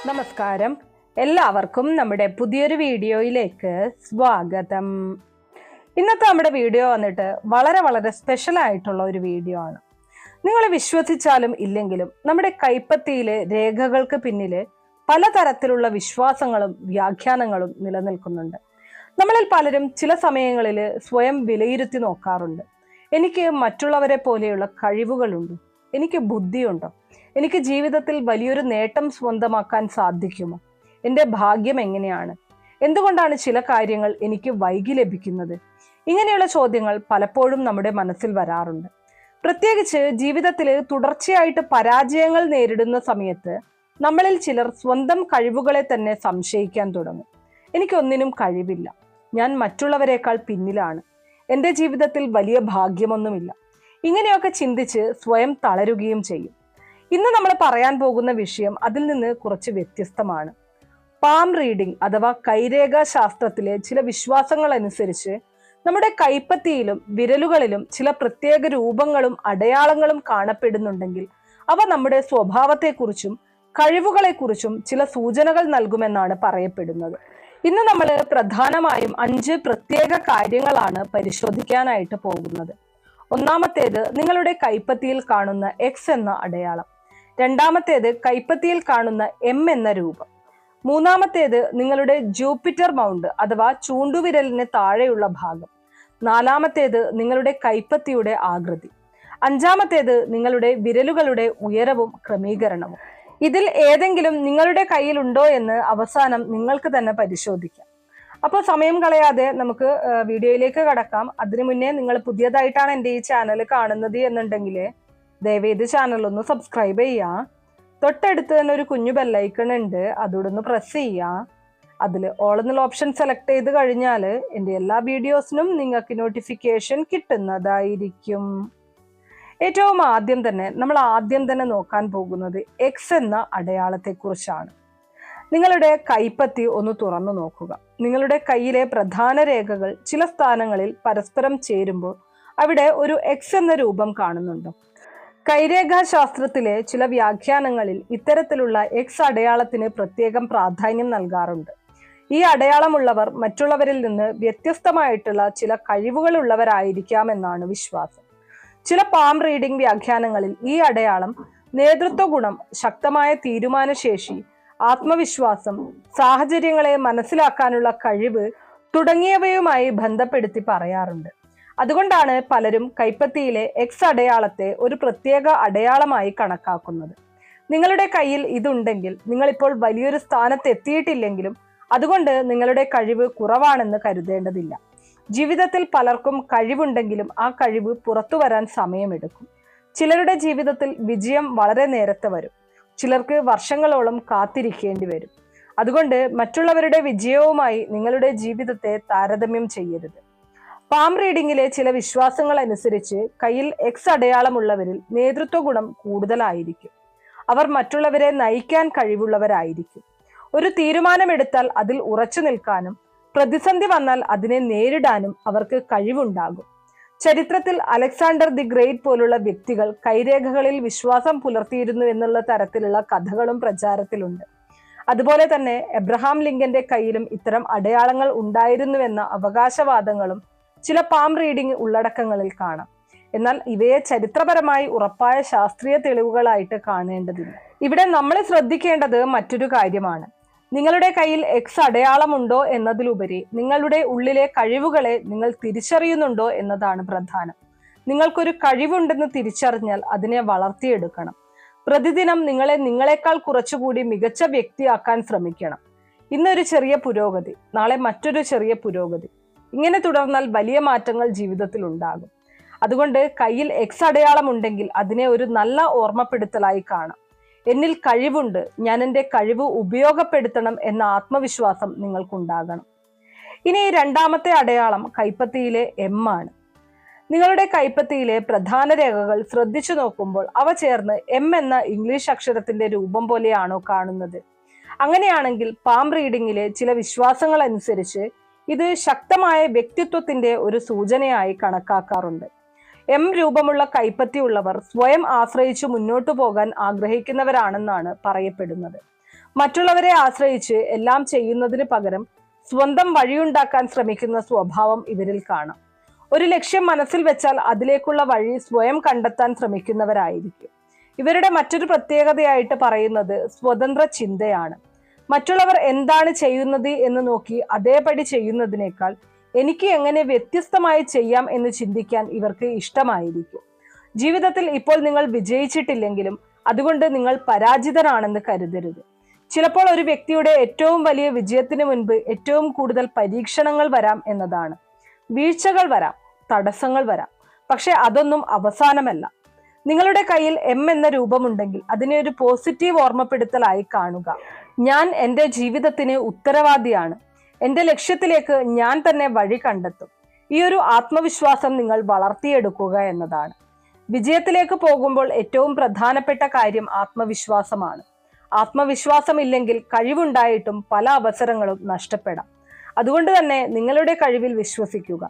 നമസ്കാരം, എല്ലാവർക്കും നമ്മുടെ പുതിയൊരു വീഡിയോയിലേക്ക് സ്വാഗതം. ഇന്നത്തെ നമ്മുടെ വീഡിയോ വന്നിട്ട് വളരെ സ്പെഷ്യൽ ആയിട്ടുള്ള ഒരു വീഡിയോ ആണ്. നിങ്ങൾ വിശ്വസിച്ചാലും ഇല്ലെങ്കിലും നമ്മുടെ കൈപ്പത്തിയിലെ രേഖകൾക്ക് പിന്നില് പലതരത്തിലുള്ള വിശ്വാസങ്ങളും വ്യാഖ്യാനങ്ങളും നിലനിൽക്കുന്നുണ്ട്. നമ്മളിൽ പലരും ചില സമയങ്ങളിൽ സ്വയം വിലയിരുത്തി നോക്കാറുണ്ട്. എനിക്ക് മറ്റുള്ളവരെ പോലെയുള്ള കഴിവുകളുണ്ട്, എനിക്ക് ബുദ്ധിയുണ്ടോ, എനിക്ക് ജീവിതത്തിൽ വലിയൊരു നേട്ടം സ്വന്തമാക്കാൻ സാധിക്കുമോ, എൻ്റെ ഭാഗ്യം എങ്ങനെയാണ്, എന്തുകൊണ്ടാണ് ചില കാര്യങ്ങൾ എനിക്ക് വൈകി ലഭിക്കുന്നത്, ഇങ്ങനെയുള്ള ചോദ്യങ്ങൾ പലപ്പോഴും നമ്മുടെ മനസ്സിൽ വരാറുണ്ട്. പ്രത്യേകിച്ച് ജീവിതത്തിൽ തുടർച്ചയായിട്ട് പരാജയങ്ങൾ നേരിടുന്ന സമയത്ത് നമ്മളിൽ ചിലർ സ്വന്തം കഴിവുകളെ തന്നെ സംശയിക്കാൻ തുടങ്ങും. എനിക്കൊന്നിനും കഴിവില്ല, ഞാൻ മറ്റുള്ളവരെക്കാൾ പിന്നിലാണ്, എൻ്റെ ജീവിതത്തിൽ വലിയ ഭാഗ്യമൊന്നുമില്ല, ഇങ്ങനെയൊക്കെ ചിന്തിച്ച് സ്വയം തളരുകയും ചെയ്യും. ഇന്ന് നമ്മൾ പറയാൻ പോകുന്ന വിഷയം അതിൽ നിന്ന് കുറച്ച് വ്യത്യസ്തമാണ്. പാം റീഡിംഗ് അഥവാ കൈരേഖാ ശാസ്ത്രത്തിലെ ചില വിശ്വാസങ്ങൾ അനുസരിച്ച് നമ്മുടെ കൈപ്പത്തിയിലും വിരലുകളിലും ചില പ്രത്യേക രൂപങ്ങളും അടയാളങ്ങളും കാണപ്പെടുന്നുണ്ടെങ്കിൽ അവ നമ്മുടെ സ്വഭാവത്തെക്കുറിച്ചും കഴിവുകളെക്കുറിച്ചും ചില സൂചനകൾ നൽകുമെന്നാണ് പറയപ്പെടുന്നത്. ഇന്ന് നമ്മൾ പ്രധാനമായും 5 പ്രത്യേക കാര്യങ്ങളാണ് പരിശോധിക്കാനായിട്ട് പോകുന്നത്. ഒന്നാമത്തേത് നിങ്ങളുടെ കൈപ്പത്തിയിൽ കാണുന്ന X എന്ന അടയാളം. രണ്ടാമത്തേത് കൈപ്പത്തിയിൽ കാണുന്ന M എന്ന രൂപം. മൂന്നാമത്തേത് നിങ്ങളുടെ ജൂപ്പിറ്റർ മൗണ്ട് അഥവാ ചൂണ്ടുവിരലിന് താഴെയുള്ള ഭാഗം. നാലാമത്തേത് നിങ്ങളുടെ കൈപ്പത്തിയുടെ ആകൃതി. അഞ്ചാമത്തേത് നിങ്ങളുടെ വിരലുകളുടെ ഉയരവും ക്രമീകരണവും. ഇതിൽ ഏതെങ്കിലും നിങ്ങളുടെ കയ്യിലുണ്ടോ എന്ന് അവസാനം നിങ്ങൾക്ക് തന്നെ പരിശോധിക്കാം. അപ്പോൾ സമയം കളയാതെ നമുക്ക് വീഡിയോയിലേക്ക് കടക്കാം. അതിനു മുന്നേ നിങ്ങൾ പുതിയതായിട്ടാണ് എൻ്റെ ഈ ചാനൽ കാണുന്നത് എന്നുണ്ടെങ്കിൽ ദയവേത് ചാനൽ ഒന്ന് സബ്സ്ക്രൈബ് ചെയ്യുക. തൊട്ടടുത്ത് തന്നെ ഒരു കുഞ്ഞു ബെല്ലൈക്കൺ ഉണ്ട്, അതോടെ ഒന്ന് പ്രസ് ചെയ്യുക. അതിൽ ഓൾ എന്നുള്ള ഓപ്ഷൻ സെലക്ട് ചെയ്ത് കഴിഞ്ഞാൽ എൻ്റെ എല്ലാ വീഡിയോസിനും നിങ്ങൾക്ക് നോട്ടിഫിക്കേഷൻ കിട്ടുന്നതായിരിക്കും. ഏറ്റവും ആദ്യം തന്നെ നോക്കാൻ പോകുന്നത് X എന്ന അടയാളത്തെക്കുറിച്ചാണ്. നിങ്ങളുടെ കൈപ്പത്തി ഒന്ന് തുറന്നു നോക്കുക. നിങ്ങളുടെ കയ്യിലെ പ്രധാന രേഖകൾ ചില സ്ഥാനങ്ങളിൽ പരസ്പരം ചേരുമ്പോൾ അവിടെ ഒരു X എന്ന രൂപം കാണുന്നുണ്ടോ? കൈരേഖാശാസ്ത്രത്തിലെ ചില വ്യാഖ്യാനങ്ങളിൽ ഇത്തരത്തിലുള്ള X അടയാളത്തിന് പ്രത്യേകം പ്രാധാന്യം നൽകാറുണ്ട്. ഈ അടയാളമുള്ളവർ മറ്റുള്ളവരിൽ നിന്ന് വ്യത്യസ്തമായിട്ടുള്ള ചില കഴിവുകളുള്ളവരായിരിക്കാമെന്നാണ് വിശ്വാസം. ചില പാം റീഡിംഗ് വ്യാഖ്യാനങ്ങളിൽ ഈ അടയാളം നേതൃത്വ ഗുണം, ശക്തമായ തീരുമാനശേഷി, ആത്മവിശ്വാസം, സാഹചര്യങ്ങളെ മനസ്സിലാക്കാനുള്ള കഴിവ് തുടങ്ങിയവയുമായി ബന്ധപ്പെടുത്തി പറയാറുണ്ട്. അതുകൊണ്ടാണ് പലരും കൈപ്പത്തിയിലെ X അടയാളത്തെ ഒരു പ്രത്യേക അടയാളമായി കണക്കാക്കുന്നത്. നിങ്ങളുടെ കയ്യിൽ ഇതുണ്ടെങ്കിൽ നിങ്ങളിപ്പോൾ വലിയൊരു സ്ഥാനത്ത് എത്തിയിട്ടില്ലെങ്കിലും അതുകൊണ്ട് നിങ്ങളുടെ കഴിവ് കുറവാണെന്ന് കരുതേണ്ടതില്ല. ജീവിതത്തിൽ പലർക്കും കഴിവുണ്ടെങ്കിലും ആ കഴിവ് പുറത്തു വരാൻ സമയമെടുക്കും. ചിലരുടെ ജീവിതത്തിൽ വിജയം വളരെ നേരത്തെ വരും, ചിലർക്ക് വർഷങ്ങളോളം കാത്തിരിക്കേണ്ടി വരും. അതുകൊണ്ട് മറ്റുള്ളവരുടെ വിജയവുമായി നിങ്ങളുടെ ജീവിതത്തെ താരതമ്യം ചെയ്യരുത്. പാം റീഡിങ്ങിലെ ചില വിശ്വാസങ്ങൾ അനുസരിച്ച് കയ്യിൽ X അടയാളമുള്ളവരിൽ നേതൃത്വ ഗുണം കൂടുതലായിരിക്കും. അവർ മറ്റുള്ളവരെ നയിക്കാൻ കഴിവുള്ളവരായിരിക്കും. ഒരു തീരുമാനമെടുത്താൽ അതിൽ ഉറച്ചു നിൽക്കാനും പ്രതിസന്ധി വന്നാൽ അതിനെ നേരിടാനും അവർക്ക് കഴിവുണ്ടാകും. ചരിത്രത്തിൽ അലക്സാണ്ടർ ദി ഗ്രേറ്റ് പോലുള്ള വ്യക്തികൾ കൈരേഖകളിൽ വിശ്വാസം പുലർത്തിയിരുന്നു എന്നുള്ള തരത്തിലുള്ള കഥകളും പ്രചാരത്തിലുണ്ട്. അതുപോലെ തന്നെ എബ്രഹാം ലിങ്കന്റെ കയ്യിലും ഇത്തരം അടയാളങ്ങൾ ഉണ്ടായിരുന്നുവെന്ന അവകാശവാദങ്ങളും ചില പാം റീഡിംഗ് ഉള്ളടക്കങ്ങളിൽ കാണാം. എന്നാൽ ഇവയെ ചരിത്രപരമായി ഉറപ്പായ ശാസ്ത്രീയ തെളിവുകളായിട്ട് കാണേണ്ടതില്ല. ഇവിടെ നമ്മൾ ശ്രദ്ധിക്കേണ്ടത് മറ്റൊരു കാര്യമാണ്. നിങ്ങളുടെ കയ്യിൽ X അടയാളമുണ്ടോ എന്നതിലുപരി നിങ്ങളുടെ ഉള്ളിലെ കഴിവുകളെ നിങ്ങൾ തിരിച്ചറിയുന്നുണ്ടോ എന്നതാണ് പ്രധാനം. നിങ്ങൾക്കൊരു കഴിവുണ്ടെന്ന് തിരിച്ചറിഞ്ഞാൽ അതിനെ വളർത്തിയെടുക്കണം. പ്രതിദിനം നിങ്ങളെക്കാൾ കുറച്ചുകൂടി മികച്ച വ്യക്തിയാക്കാൻ ശ്രമിക്കണം. ഇന്നൊരു ചെറിയ പുരോഗതി, നാളെ മറ്റൊരു ചെറിയ പുരോഗതി, ഇങ്ങനെ തുടർന്നാൽ വലിയ മാറ്റങ്ങൾ ജീവിതത്തിൽ ഉണ്ടാകും. അതുകൊണ്ട് കയ്യിൽ X അടയാളം ഉണ്ടെങ്കിൽ അതിനെ ഒരു നല്ല ഓർമ്മപ്പെടുത്തലായി കാണാം. എന്നിൽ കഴിവുണ്ട്, ഞാൻ എൻ്റെ കഴിവ് ഉപയോഗപ്പെടുത്തണം എന്ന ആത്മവിശ്വാസം നിങ്ങൾക്കുണ്ടാകണം. ഇനി രണ്ടാമത്തെ അടയാളം കൈപ്പത്തിയിലെ M ആണ്. നിങ്ങളുടെ കൈപ്പത്തിയിലെ പ്രധാന രേഖകൾ ശ്രദ്ധിച്ചു നോക്കുമ്പോൾ അവ ചേർന്ന് M എന്ന ഇംഗ്ലീഷ് അക്ഷരത്തിന്റെ രൂപം പോലെയാണോ കാണുന്നത്? അങ്ങനെയാണെങ്കിൽ പാം റീഡിങ്ങിലെ ചില വിശ്വാസങ്ങൾ അനുസരിച്ച് ഇത് ശക്തമായ വ്യക്തിത്വത്തിന്റെ ഒരു സൂചനയായി കണക്കാക്കാറുണ്ട്. M രൂപമുള്ള കൈപ്പത്തി ഉള്ളവർ സ്വയം ആശ്രയിച്ചു മുന്നോട്ടു പോകാൻ ആഗ്രഹിക്കുന്നവരാണെന്നാണ് പറയപ്പെടുന്നത്. മറ്റുള്ളവരെ ആശ്രയിച്ച് എല്ലാം ചെയ്യുന്നതിന് പകരം സ്വന്തം വഴിയുണ്ടാക്കാൻ ശ്രമിക്കുന്ന സ്വഭാവം ഇവരിൽ കാണാം. ഒരു ലക്ഷ്യം മനസ്സിൽ വെച്ചാൽ അതിലേക്കുള്ള വഴി സ്വയം കണ്ടെത്താൻ ശ്രമിക്കുന്നവരായിരിക്കും. ഇവരുടെ മറ്റൊരു പ്രത്യേകതയായിട്ട് പറയുന്നത് സ്വതന്ത്ര ചിന്തയാണ്. മറ്റുള്ളവർ എന്താണ് ചെയ്യുന്നത് എന്ന് നോക്കി അതേപടി ചെയ്യുന്നതിനേക്കാൾ എനിക്ക് എങ്ങനെ വ്യത്യസ്തമായി ചെയ്യാം എന്ന് ചിന്തിക്കാൻ ഇവർക്ക് ഇഷ്ടമായിരിക്കും. ജീവിതത്തിൽ ഇപ്പോൾ നിങ്ങൾ വിജയിച്ചിട്ടില്ലെങ്കിലും അതുകൊണ്ട് നിങ്ങൾ പരാജിതനാണെന്ന് കരുതരുത്. ചിലപ്പോൾ ഒരു വ്യക്തിയുടെ ഏറ്റവും വലിയ വിജയത്തിന് മുൻപ് ഏറ്റവും കൂടുതൽ പരീക്ഷണങ്ങൾ വരാം എന്നതാണ്. വീഴ്ചകൾ വരാം, തടസ്സങ്ങൾ വരാം, പക്ഷെ അതൊന്നും അവസാനമല്ല. നിങ്ങളുടെ കയ്യിൽ എം എന്ന രൂപമുണ്ടെങ്കിൽ അതിനെ ഒരു പോസിറ്റീവ് ഓർമ്മപ്പെടുത്തലായി കാണുക. ഞാൻ എൻ്റെ ജീവിതത്തിന് ഉത്തരവാദിയാണ്, എൻ്റെ ലക്ഷ്യത്തിലേക്ക് ഞാൻ തന്നെ വഴി കണ്ടെത്തും. ഈ ഒരു ആത്മവിശ്വാസം നിങ്ങൾ വളർത്തിയെടുക്കുക എന്നതാണ്. വിജയത്തിലേക്ക് പോകുമ്പോൾ ഏറ്റവും പ്രധാനപ്പെട്ട കാര്യം ആത്മവിശ്വാസമാണ്. ആത്മവിശ്വാസം ഇല്ലെങ്കിൽ കഴിവുണ്ടായിട്ടും പല അവസരങ്ങളും നഷ്ടപ്പെടാം. അതുകൊണ്ട് തന്നെ നിങ്ങളുടെ കഴിവിൽ വിശ്വസിക്കുക.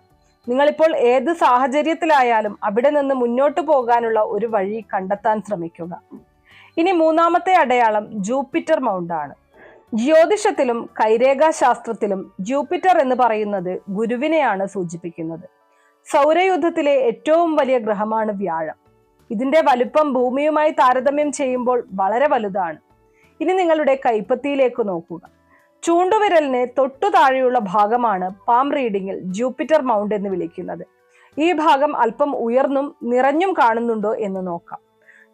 നിങ്ങളിപ്പോൾ ഏത് സാഹചര്യത്തിലായാലും അവിടെ നിന്ന് മുന്നോട്ട് പോകാനുള്ള ഒരു വഴി കണ്ടെത്താൻ ശ്രമിക്കുക. ഇനി മൂന്നാമത്തെ അടയാളം ജൂപ്പിറ്റർ മൗണ്ട് ആണ്. ജ്യോതിഷത്തിലും കൈരേഖാശാസ്ത്രത്തിലും ജൂപ്പിറ്റർ എന്ന് പറയുന്നത് ഗുരുവിനെയാണ് സൂചിപ്പിക്കുന്നത്. സൗരയൂഥത്തിലെ ഏറ്റവും വലിയ ഗ്രഹമാണ് വ്യാഴം. ഇതിന്റെ വലുപ്പം ഭൂമിയുമായി താരതമ്യം ചെയ്യുമ്പോൾ വളരെ വലുതാണ്. ഇനി നിങ്ങളുടെ കൈപ്പത്തിയിലേക്ക് നോക്കുക. ചൂണ്ടുവിരലിന് തൊട്ടു താഴെയുള്ള ഭാഗമാണ് പാം റീഡിങ്ങിൽ ജൂപ്പിറ്റർ മൗണ്ട് എന്ന് വിളിക്കുന്നത്. ഈ ഭാഗം അല്പം ഉയർന്നും നിറഞ്ഞും കാണുന്നുണ്ടോ എന്ന് നോക്കാം.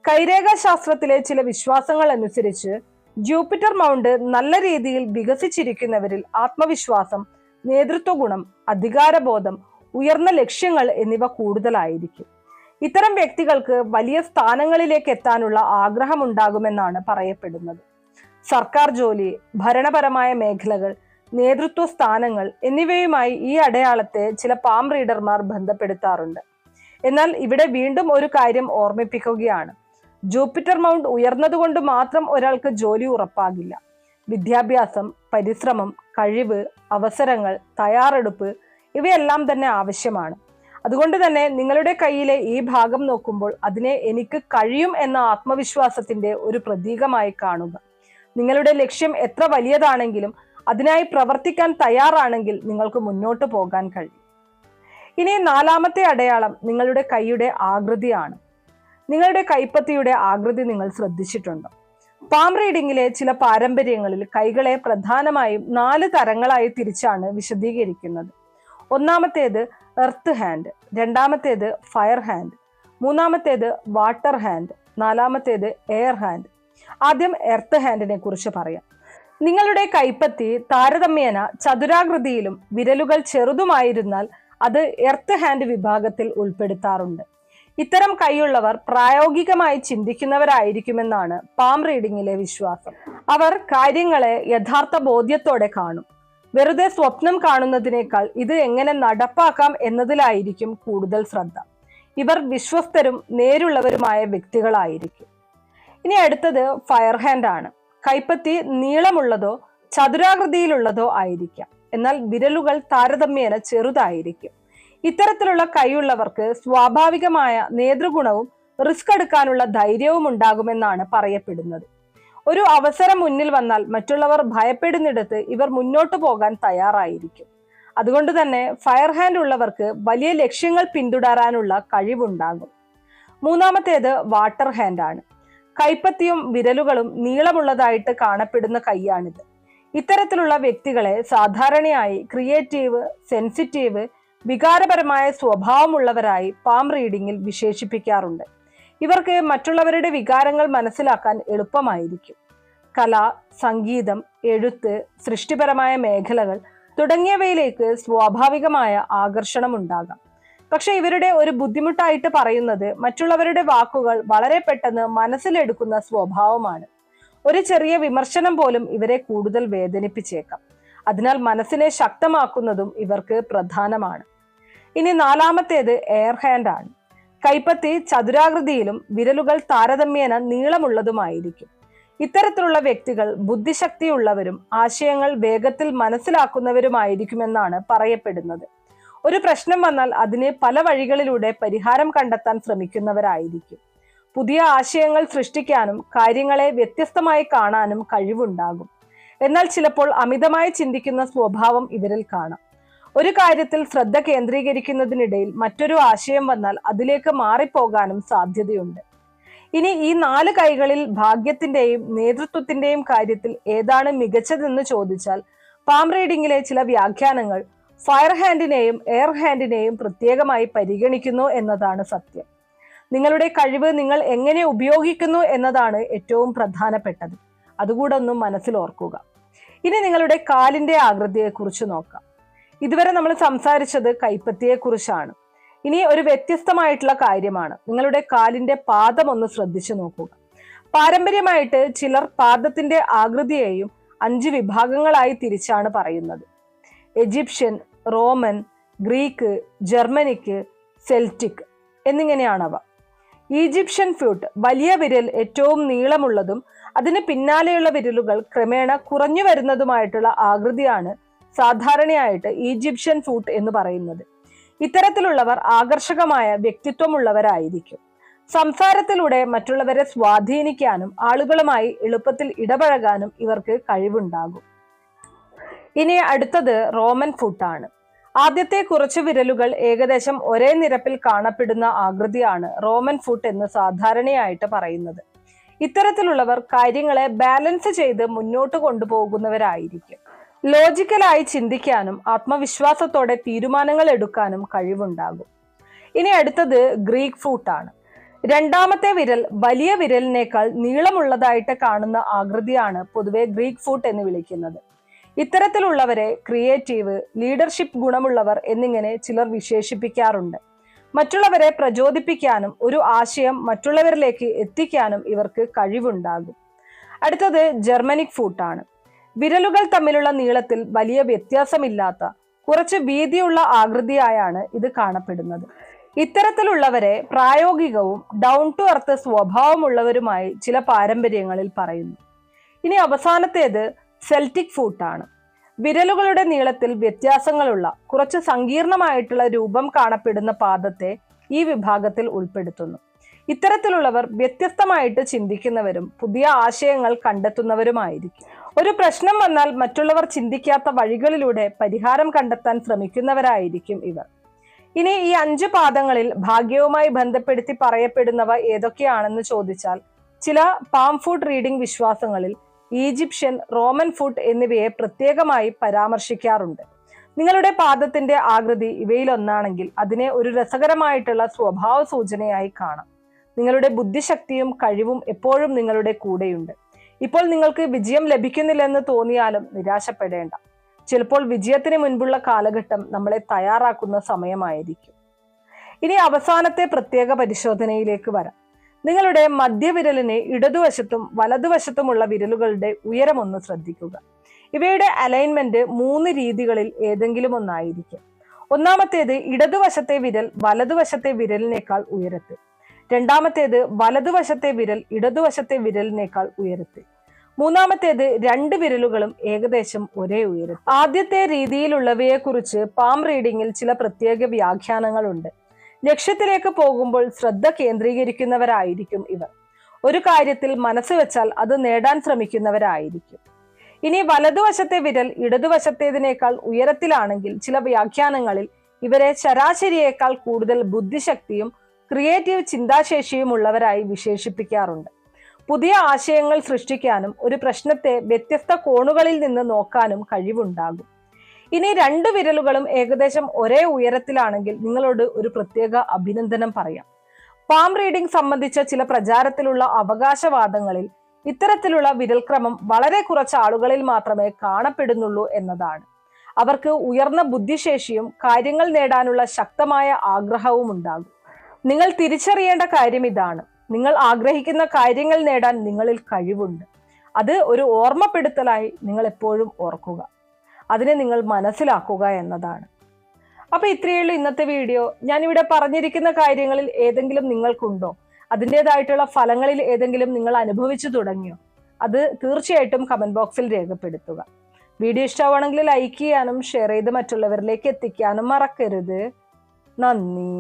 കൈരേഖാശാസ്ത്രത്തിലെ ചില വിശ്വാസങ്ങൾ അനുസരിച്ച് ജൂപ്പിറ്റർ മൗണ്ട് നല്ല രീതിയിൽ വികസിച്ചിരിക്കുന്നവരിൽ ആത്മവിശ്വാസം, നേതൃത്വ ഗുണം, അധികാരബോധം, ഉയർന്ന ലക്ഷ്യങ്ങൾ എന്നിവ കൂടുതലായിരിക്കും. ഇത്തരം വ്യക്തികൾക്ക് വലിയ സ്ഥാനങ്ങളിലേക്ക് എത്താനുള്ള ആഗ്രഹമുണ്ടാകുമെന്നാണ് പറയപ്പെടുന്നത്. സർക്കാർ ജോലി, ഭരണപരമായ മേഖലകൾ, നേതൃത്വ സ്ഥാനങ്ങൾ എന്നിവയുമായി ഈ അടയാളത്തെ ചില പാം റീഡർമാർ ബന്ധപ്പെടുത്താറുണ്ട്. എന്നാൽ ഇവിടെ വീണ്ടും ഒരു കാര്യം ഓർമ്മിപ്പിക്കുകയാണ്. ജൂപ്പിറ്റർ മൗണ്ട് ഉയർന്നതുകൊണ്ട് മാത്രം ഒരാൾക്ക് ജോലി ഉറപ്പാകില്ല. വിദ്യാഭ്യാസം, പരിശ്രമം, കഴിവ്, അവസരങ്ങൾ, തയ്യാറെടുപ്പ് ഇവയെല്ലാം തന്നെ ആവശ്യമാണ്. അതുകൊണ്ട് തന്നെ നിങ്ങളുടെ കയ്യിലെ ഈ ഭാഗം നോക്കുമ്പോൾ അതിനെ എനിക്ക് കഴിയും എന്ന ആത്മവിശ്വാസത്തിന്റെ ഒരു പ്രതീകമായി കാണുക. നിങ്ങളുടെ ലക്ഷ്യം എത്ര വലിയതാണെങ്കിലും അതിനായി പ്രവർത്തിക്കാൻ തയ്യാറാണെങ്കിൽ നിങ്ങൾക്ക് മുന്നോട്ട് പോകാൻ കഴിയും. ഇനി നാലാമത്തെ അടയാളം നിങ്ങളുടെ കൈയുടെ ആകൃതിയാണ്. നിങ്ങളുടെ കൈപ്പത്തിയുടെ ആകൃതി നിങ്ങൾ ശ്രദ്ധിച്ചിട്ടുണ്ടോ? പാം റീഡിങ്ങിലെ ചില പാരമ്പര്യങ്ങളിൽ കൈകളെ പ്രധാനമായും 4 തരങ്ങളായി തിരിച്ചാണ് വിശദീകരിക്കുന്നത്. ഒന്നാമത്തേത് എർത്ത് ഹാൻഡ്, രണ്ടാമത്തേത് ഫയർ ഹാൻഡ്, മൂന്നാമത്തേത് വാട്ടർ ഹാൻഡ്, നാലാമത്തേത് എയർ ഹാൻഡ്. ആദ്യം എർത്ത് ഹാൻഡിനെ കുറിച്ച് പറയാം. നിങ്ങളുടെ കൈപ്പത്തി താരതമ്യേന ചതുരാകൃതിയിലും വിരലുകൾ ചെറുതുമായിരുന്നാൽ അത് എർത്ത് ഹാൻഡ് വിഭാഗത്തിൽ ഉൾപ്പെടുത്താറുണ്ട്. ഇത്തരം കൈയുള്ളവർ പ്രായോഗികമായി ചിന്തിക്കുന്നവരായിരിക്കുമെന്നാണ് പാം റീഡിങ്ങിലെ വിശ്വാസം. അവർ കാര്യങ്ങളെ യഥാർത്ഥ ബോധ്യത്തോടെ കാണും. വെറുതെ സ്വപ്നം കാണുന്നതിനേക്കാൾ ഇത് എങ്ങനെ നടപ്പാക്കാം എന്നതിലായിരിക്കും കൂടുതൽ ശ്രദ്ധ. ഇവർ വിശ്വസ്തരും നേരുള്ളവരുമായ വ്യക്തികളായിരിക്കും. ഇനി അടുത്തത് ഫയർ ഹാൻഡ് ആണ്. കൈപ്പത്തി നീളമുള്ളതോ ചതുരാകൃതിയിലുള്ളതോ ആയിരിക്കാം, എന്നാൽ വിരലുകൾ താരതമ്യേന ചെറുതായിരിക്കും. ഇത്തരത്തിലുള്ള കൈയുള്ളവർക്ക് സ്വാഭാവികമായ നേതൃഗുണവും റിസ്ക് എടുക്കാനുള്ള ധൈര്യവും ഉണ്ടാകുമെന്നാണ് പറയപ്പെടുന്നത്. ഒരു അവസരം മുന്നിൽ വന്നാൽ മറ്റുള്ളവർ ഭയപ്പെടുന്നിടത്ത് ഇവർ മുന്നോട്ട് പോകാൻ തയ്യാറായിരിക്കും. അതുകൊണ്ട് തന്നെ ഫയർ ഹാൻഡ് ഉള്ളവർക്ക് വലിയ ലക്ഷ്യങ്ങൾ പിന്തുടരാനുള്ള കഴിവുണ്ടാകും. മൂന്നാമത്തേത് വാട്ടർ ഹാൻഡ് ആണ്. കൈപ്പത്തിയും വിരലുകളും നീളമുള്ളതായിട്ട് കാണപ്പെടുന്ന കൈയാണിത്. ഇത്തരത്തിലുള്ള വ്യക്തികളെ സാധാരണയായി ക്രിയേറ്റീവ്, സെൻസിറ്റീവ്, വികാരപരമായ സ്വഭാവമുള്ളവരായി പാം റീഡിങ്ങിൽ വിശേഷിപ്പിക്കാറുണ്ട്. ഇവർക്ക് മറ്റുള്ളവരുടെ വികാരങ്ങൾ മനസ്സിലാക്കാൻ എളുപ്പമായിരിക്കും. കല, സംഗീതം, എഴുത്ത്, സൃഷ്ടിപരമായ മേഖലകൾ തുടങ്ങിയവയിലേക്ക് സ്വാഭാവികമായ ആകർഷണം ഉണ്ടാകാം. പക്ഷെ ഇവരുടെ ഒരു ബുദ്ധിമുട്ടായിട്ട് പറയുന്നത് മറ്റുള്ളവരുടെ വാക്കുകൾ വളരെ പെട്ടെന്ന് മനസ്സിലെടുക്കുന്ന സ്വഭാവമാണ്. ഒരു ചെറിയ വിമർശനം പോലും ഇവരെ കൂടുതൽ വേദനിപ്പിച്ചേക്കാം. അതിനാൽ മനസ്സിനെ ശക്തമാക്കുന്നതും ഇവർക്ക് പ്രധാനമാണ്. ഇനി നാലാമത്തേത് എയർ ഹാൻഡ് ആണ്. കൈപ്പത്തി ചതുരാകൃതിയിലും വിരലുകൾ താരതമ്യേന നീളമുള്ളതുമായിരിക്കും. ഇത്തരത്തിലുള്ള വ്യക്തികൾ ബുദ്ധിശക്തിയുള്ളവരും ആശയങ്ങൾ വേഗത്തിൽ മനസ്സിലാക്കുന്നവരുമായിരിക്കുമെന്നാണ് പറയപ്പെടുന്നത്. ഒരു പ്രശ്നം വന്നാൽ അതിന് പല വഴികളിലൂടെ പരിഹാരം കണ്ടെത്താൻ ശ്രമിക്കുന്നവരായിരിക്കും. പുതിയ ആശയങ്ങൾ സൃഷ്ടിക്കാനും കാര്യങ്ങളെ വ്യത്യസ്തമായി കാണാനും കഴിവുണ്ടാകും. എന്നാൽ ചിലപ്പോൾ അമിതമായി ചിന്തിക്കുന്ന സ്വഭാവം ഇവരിൽ കാണാം. ഒരു കാര്യത്തിൽ ശ്രദ്ധ കേന്ദ്രീകരിക്കുന്നതിനിടയിൽ മറ്റൊരു ആശയം വന്നാൽ അതിലേക്ക് മാറിപ്പോകാനും സാധ്യതയുണ്ട്. ഇനി ഈ 4 കൈകളിൽ ഭാഗ്യത്തിന്റെയും നേതൃത്വത്തിന്റെയും കാര്യത്തിൽ ഏതാണ് മികച്ചതെന്ന് ചോദിച്ചാൽ പാം റീഡിങ്ങിലെ ചില വ്യാഖ്യാനങ്ങൾ ഫയർ ഹാൻഡിനെയും എയർ ഹാൻഡിനെയും പ്രത്യേകമായി പരിഗണിക്കുന്നു എന്നതാണ് സത്യം. നിങ്ങളുടെ കഴിവ് നിങ്ങൾ എങ്ങനെ ഉപയോഗിക്കുന്നു എന്നതാണ് ഏറ്റവും പ്രധാനപ്പെട്ടത്. അതുകൂടെ ഒന്നും മനസ്സിൽ ഓർക്കുക. ഇനി നിങ്ങളുടെ കാലിന്റെ ആകൃതിയെക്കുറിച്ച് നോക്കാം. ഇതുവരെ നമ്മൾ സംസാരിച്ചത് കൈപ്പത്തിയെക്കുറിച്ചാണ്. ഇനി ഒരു വ്യത്യസ്തമായിട്ടുള്ള കാര്യമാണ്. നിങ്ങളുടെ കാലിന്റെ പാദം ഒന്ന് ശ്രദ്ധിച്ചു നോക്കുക. പാരമ്പര്യമായിട്ട് ചിലർ പാദത്തിന്റെ ആകൃതിയെയും 5 വിഭാഗങ്ങളായി തിരിച്ചാണ് പറയുന്നത്. Egyptian, Roman, Greek, Germanic, Celtic എന്നിങ്ങനെയാണവ. ഈജിപ്ഷ്യൻ ഫൂട്ട്, വലിയ വിരൽ ഏറ്റവും നീളമുള്ളതും അതിന് പിന്നാലെയുള്ള വിരലുകൾ ക്രമേണ കുറഞ്ഞു വരുന്നതുമായിട്ടുള്ള ആകൃതിയാണ് സാധാരണയായിട്ട് ഈജിപ്ഷ്യൻ ഫൂട്ട് എന്ന് പറയുന്നത്. ഇത്തരത്തിലുള്ളവർ ആകർഷകമായ വ്യക്തിത്വമുള്ളവരായിരിക്കും. സംസാരത്തിലൂടെ മറ്റുള്ളവരെ സ്വാധീനിക്കാനും ആളുകളുമായി എളുപ്പത്തിൽ ഇടപഴകാനും ഇവർക്ക് കഴിവുണ്ടാകും. ഇനി അടുത്തത് റോമൻ ഫൂട്ടാണ്. ആദ്യത്തെ കുറച്ച് വിരലുകൾ ഏകദേശം ഒരേ നിരപ്പിൽ കാണപ്പെടുന്ന ആകൃതിയാണ് റോമൻ ഫൂട്ട് എന്ന് സാധാരണയായിട്ട് പറയുന്നത്. ഇത്തരത്തിലുള്ളവർ കാര്യങ്ങളെ ബാലൻസ് ചെയ്ത് മുന്നോട്ട് കൊണ്ടുപോകുന്നവരായിരിക്കും. ലോജിക്കലായി ചിന്തിക്കാനും ആത്മവിശ്വാസത്തോടെ തീരുമാനങ്ങൾ എടുക്കാനും കഴിവുണ്ടാകും. ഇനി അടുത്തത് ഗ്രീക്ക് ഫൂട്ടാണ്. രണ്ടാമത്തെ വിരൽ വലിയ വിരലിനേക്കാൾ നീളമുള്ളതായിട്ട് കാണുന്ന ആകൃതിയാണ് പൊതുവെ ഗ്രീക്ക് ഫൂട്ട് എന്ന് വിളിക്കുന്നത്. ഇത്തരത്തിലുള്ളവരെ ക്രിയേറ്റീവ്, ലീഡർഷിപ്പ് ഗുണമുള്ളവർ എന്നിങ്ങനെ ചിലർ വിശേഷിപ്പിക്കാറുണ്ട്. മറ്റുള്ളവരെ പ്രചോദിപ്പിക്കാനും ഒരു ആശയം മറ്റുള്ളവരിലേക്ക് എത്തിക്കാനും ഇവർക്ക് കഴിവുണ്ടാകും. അടുത്തത് ജർമ്മനിക് ഫൂട്ടാണ്. വിരലുകൾ തമ്മിലുള്ള നീളത്തിൽ വലിയ വ്യത്യാസമില്ലാത്ത കുറച്ച് വീതിയുള്ള ആകൃതിയായാണ് ഇത് കാണപ്പെടുന്നത്. ഇത്തരത്തിലുള്ളവരെ പ്രായോഗികവും ഡൗൺ ടു എർത്ത് സ്വഭാവമുള്ളവരുമായി ചില പാരമ്പര്യങ്ങളിൽ പറയുന്നു. ഇനി അവസാനത്തേത് സെൽറ്റിക് ഫൂട്ടാണ്. വിരലുകളുടെ നീളത്തിൽ വ്യത്യാസങ്ങളുള്ള കുറച്ച് സങ്കീർണമായിട്ടുള്ള രൂപം കാണപ്പെടുന്ന പാദത്തെ ഈ വിഭാഗത്തിൽ ഉൾപ്പെടുത്തുന്നു. ഇത്തരത്തിലുള്ളവർ വ്യത്യസ്തമായിട്ട് ചിന്തിക്കുന്നവരും പുതിയ ആശയങ്ങൾ കണ്ടെത്തുന്നവരുമായിരിക്കും. ഒരു പ്രശ്നം വന്നാൽ മറ്റുള്ളവർ ചിന്തിക്കാത്ത വഴികളിലൂടെ പരിഹാരം കണ്ടെത്താൻ ശ്രമിക്കുന്നവരായിരിക്കും ഇവർ. ഇനി ഈ 5 പാദങ്ങളിൽ ഭാഗ്യവുമായി ബന്ധപ്പെടുത്തി പറയപ്പെടുന്നവ ഏതൊക്കെയാണെന്ന് ചോദിച്ചാൽ ചില പാം ഫൂട്ട് റീഡിംഗ് വിശ്വാസങ്ങളിൽ ഈജിപ്ഷ്യൻ, റോമൻ ഫൂട്ട് എന്നിവയെ പ്രത്യേകമായി പരാമർശിക്കാറുണ്ട്. നിങ്ങളുടെ പാദത്തിന്റെ ആകൃതി ഇവയിലൊന്നാണെങ്കിൽ അതിനെ ഒരു രസകരമായിട്ടുള്ള സ്വഭാവ സൂചനയായി കാണാം. നിങ്ങളുടെ ബുദ്ധിശക്തിയും കഴിവും എപ്പോഴും നിങ്ങളുടെ കൂടെയുണ്ട്. ഇപ്പോൾ നിങ്ങൾക്ക് വിജയം ലഭിക്കുന്നില്ലെന്ന് തോന്നിയാലും നിരാശപ്പെടേണ്ട. ചിലപ്പോൾ വിജയത്തിന് മുൻപുള്ള കാലഘട്ടം നമ്മളെ തയ്യാറാക്കുന്ന സമയമായിരിക്കും. ഇനി അവസാനത്തെ പ്രത്യേക പരിശോധനയിലേക്ക് വരാം. നിങ്ങളുടെ മധ്യവിരലിന് ഇടതുവശത്തും വലതുവശത്തുമുള്ള വിരലുകളുടെ ഉയരം ഒന്ന് ശ്രദ്ധിക്കുക. ഇവയുടെ അലൈൻമെന്റ് 3 രീതികളിൽ ഏതെങ്കിലും ഒന്നായിരിക്കും. ഒന്നാമത്തേത് ഇടതുവശത്തെ വിരൽ വലതുവശത്തെ വിരലിനേക്കാൾ ഉയരത്തിൽ. രണ്ടാമത്തേത് വലതുവശത്തെ വിരൽ ഇടതുവശത്തെ വിരലിനേക്കാൾ ഉയരത്തിൽ. മൂന്നാമത്തേത് 2 വിരലുകളും ഏകദേശം ഒരേ ഉയരത്തിൽ. ആദ്യത്തെ രീതിയിലുള്ളവയെ കുറിച്ച് പാം റീഡിങ്ങിൽ ചില പ്രത്യേക വ്യാഖ്യാനങ്ങളുണ്ട്. ലക്ഷ്യത്തിലേക്ക് പോകുമ്പോൾ ശ്രദ്ധ കേന്ദ്രീകരിക്കുന്നവരായിരിക്കും ഇവർ. ഒരു കാര്യത്തിൽ മനസ്സ് വെച്ചാൽ അത് നേടാൻ ശ്രമിക്കുന്നവരായിരിക്കും. ഇനി വലതുവശത്തെ വിരൽ ഇടതുവശത്തേതിനേക്കാൾ ഉയരത്തിലാണെങ്കിൽ ചില വ്യാഖ്യാനങ്ങളിൽ ഇവരെ ശരാശരിയേക്കാൾ കൂടുതൽ ബുദ്ധിശക്തിയും ക്രിയേറ്റീവ് ചിന്താശേഷിയും ഉള്ളവരായി വിശേഷിപ്പിക്കാറുണ്ട്. പുതിയ ആശയങ്ങൾ സൃഷ്ടിക്കാനും ഒരു പ്രശ്നത്തെ വ്യത്യസ്ത കോണുകളിൽ നിന്ന് നോക്കാനും കഴിവുണ്ടാകും. ഇനി 2 വിരലുകളും ഏകദേശം ഒരേ ഉയരത്തിലാണെങ്കിൽ നിങ്ങളോട് ഒരു പ്രത്യേക അഭിനന്ദനം പറയാം. പാം റീഡിംഗ് സംബന്ധിച്ച ചില പ്രചാരത്തിലുള്ള അവകാശവാദങ്ങളിൽ ഇത്തരത്തിലുള്ള വിരൽക്രമം വളരെ കുറച്ച് ആളുകളിൽ മാത്രമേ കാണപ്പെടുന്നുള്ളൂ എന്നതാണ്. അവർക്ക് ഉയർന്ന ബുദ്ധിശേഷിയും കാര്യങ്ങൾ നേടാനുള്ള ശക്തമായ ആഗ്രഹവും ഉണ്ടാകും. നിങ്ങൾ തിരിച്ചറിയേണ്ട കാര്യം ഇതാണ്: നിങ്ങൾ ആഗ്രഹിക്കുന്ന കാര്യങ്ങൾ നേടാൻ നിങ്ങളിൽ കഴിവുണ്ട്. അത് ഒരു ഓർമ്മപ്പെടുത്തലായി നിങ്ങൾ എപ്പോഴും ഓർക്കുക. അതിനെ നിങ്ങൾ മനസ്സിലാക്കുക എന്നതാണ്. അപ്പൊ ഇത്രയുള്ളൂ ഇന്നത്തെ വീഡിയോ. ഞാനിവിടെ പറഞ്ഞിരിക്കുന്ന കാര്യങ്ങളിൽ ഏതെങ്കിലും നിങ്ങൾക്കുണ്ടോ? അതിൻ്റെതായിട്ടുള്ള ഫലങ്ങളിൽ ഏതെങ്കിലും നിങ്ങൾ അനുഭവിച്ചു തുടങ്ങിയോ? അത് തീർച്ചയായിട്ടും കമന്റ് ബോക്സിൽ രേഖപ്പെടുത്തുക. വീഡിയോ ഇഷ്ടമാണെങ്കിൽ ലൈക്ക് ചെയ്യാനും ഷെയർ ചെയ്ത് മറ്റുള്ളവരിലേക്ക് എത്തിക്കാനും മറക്കരുത്. നന്ദി.